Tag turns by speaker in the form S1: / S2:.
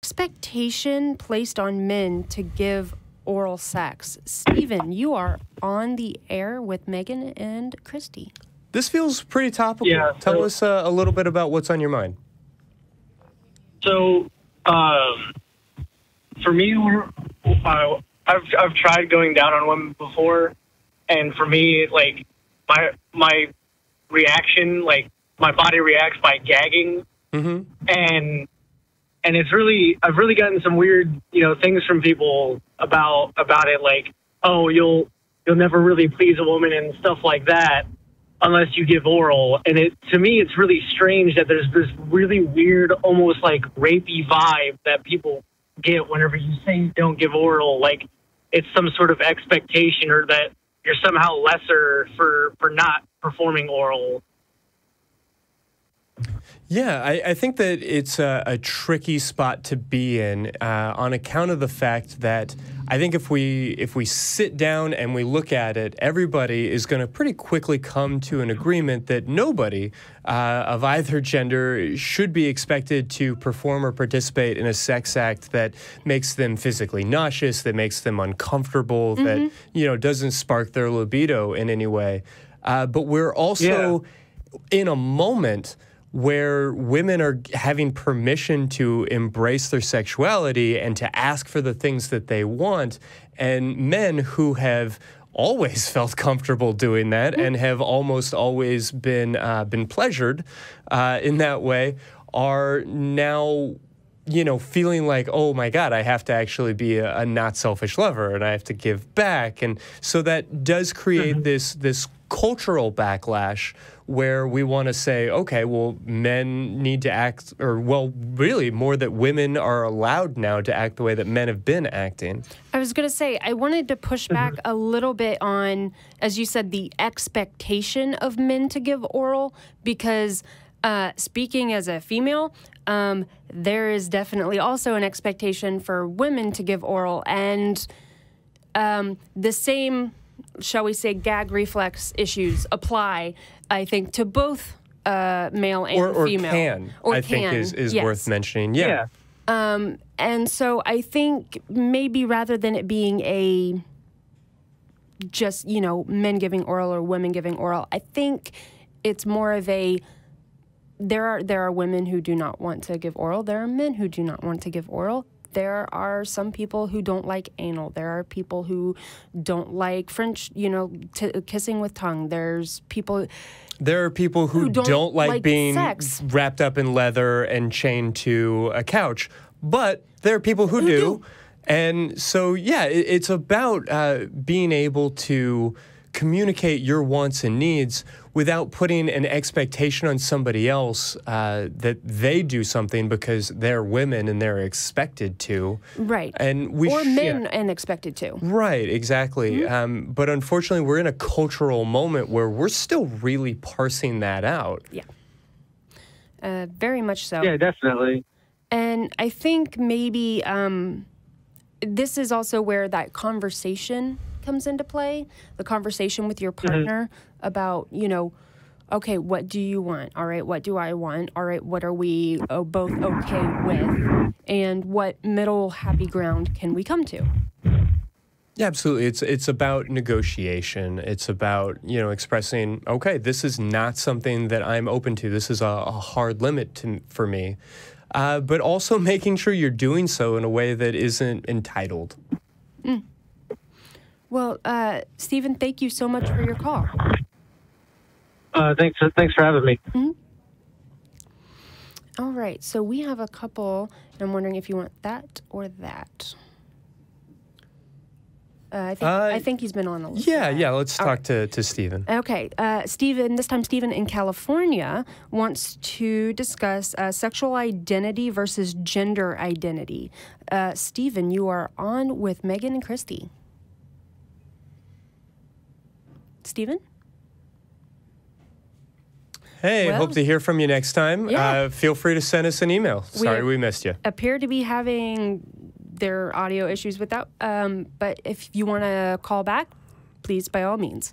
S1: Expectation placed on men to give oral sex. Stephen, you are on the air with Megan and Christy.
S2: This feels pretty topical.
S3: Yeah,
S2: Tell us a little bit about what's on your mind.
S3: So, for me, I've tried going down on women before, and for me, like my reaction, like my body reacts by gagging, and it's really, I've really gotten some weird, things from people about it, like, oh, you'll never really please a woman and stuff like that unless you give oral. And to me, it's really strange that there's this really weird, almost like rapey vibe that people get whenever you say you don't give oral. Like it's some sort of expectation or that you're somehow lesser for not performing oral.
S2: Yeah, I think that it's a tricky spot to be in on account of the fact that I think if we sit down and we look at it, everybody is going to pretty quickly come to an agreement that nobody of either gender should be expected to perform or participate in a sex act that makes them physically nauseous, that makes them uncomfortable, that doesn't spark their libido in any way. But we're also in a moment where women are having permission to embrace their sexuality and to ask for the things that they want, and men who have always felt comfortable doing that and have almost always been pleasured in that way are now feeling like, oh my God, I have to actually be a not selfish lover and I have to give back. And so that does create this cultural backlash where we want to say, okay, well, men need to act, or well, really more that women are allowed now to act the way that men have been acting.
S1: I was going to say, I wanted to push back a little bit on, as you said, the expectation of men to give oral, because speaking as a female, there is definitely also an expectation for women to give oral, and the same, shall we say, gag reflex issues apply, I think, to both male and female.
S2: I think is worth mentioning. Yeah.
S1: And so I think maybe rather than it being just men giving oral or women giving oral, I think it's more of a there are women who do not want to give oral. There are men who do not want to give oral. There are some people who don't like anal. There are people who don't like French, kissing with tongue. There are people who don't like being wrapped up in leather and chained to a couch. But there are people who do. And so, yeah, it's about being able to communicate your wants and needs without putting an expectation on somebody else that they do something because they're women and they're expected to. Right.
S2: And
S1: men and expected to.
S2: Right, exactly. But unfortunately, we're in a cultural moment where we're still really parsing that out.
S1: Yeah. Very much so.
S3: Yeah, definitely.
S1: And I think maybe this is also where that conversation comes into play, the conversation with your partner about, okay, what do you want? All right, what do I want? All right, what are we both okay with? And what middle happy ground can we come to?
S2: Yeah, absolutely. It's about negotiation. It's about, expressing, okay, this is not something that I'm open to. This is a hard limit for me. But also making sure you're doing so in a way that isn't entitled.
S1: Well, Stephen, thank you so much for your call.
S3: Thanks for having me.
S1: All right, so we have a couple, and I'm wondering if you want that or that. I think he's been on the list.
S2: Yeah, let's talk to Stephen.
S1: Okay, this time Stephen in California wants to discuss sexual identity versus gender identity. Stephen, you are on with Megan and Christy. Stephen?
S2: Hey, hope to hear from you next time.
S1: Yeah.
S2: Feel free to send us an email. Sorry we missed you.
S1: Appear to be having their audio issues with that, but if you want to call back, please, by all means.